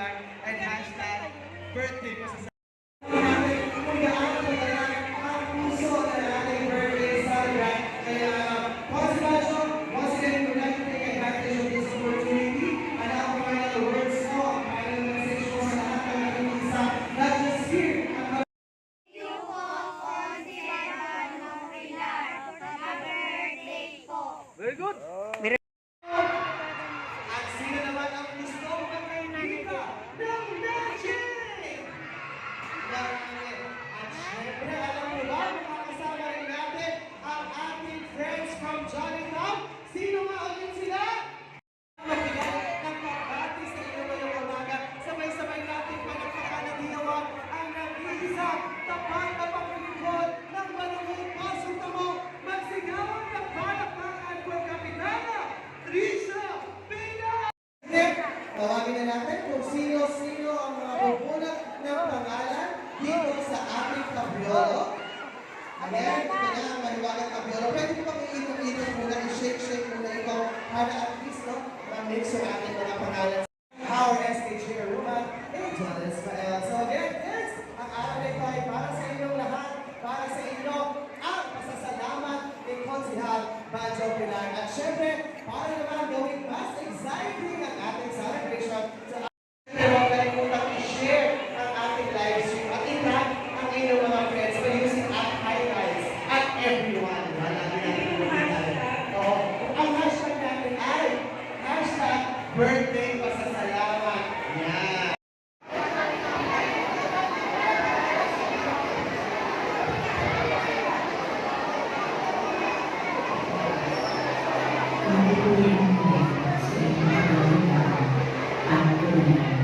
Pilar and hashtag birthday ko sa Very good. at sino naman ang gusto magkaibigan ng magic? At syempre, alam mo ba, makakasama rin natin ang ating friends from Johnny Top. Sino nga ulit sila? Magbigay ng kabati sa inyo ngayong umaga. Sabay-sabay natin panagpapanagdiyawan ang nag-iisang tapat na paglilingkod ng Manungong Pasong Tamo. Magsigawan ng palakpakan po Kapitana Trisha Pina! Tawagin na natin kung sino-sino ang mga pupunat ng pangalan dito sa ating kabyolo. Ayan, ito na ang maliwagang kabyolo. Pwede ko bang iitok-itok muna, i-shake-shake muna ito para at least, no, ma-mix yung ating mga pangalan. Our SK Chairwoman, Angel Israel. So again, yes, ang araw na ito ay para sa inyong lahat, para sa inyo, ang pasasalamat ni Konsihal Banjo Pilar. At syempre, para naman gawing mas exciting ang ating celebration. So, huwag kalimutang i-share ang ating live stream at i-tag ang inyong mga friends by using @highlights at everyone. Wala natin so, ang hashtag natin ay hashtag birthday pasasalamat. Yan. Ang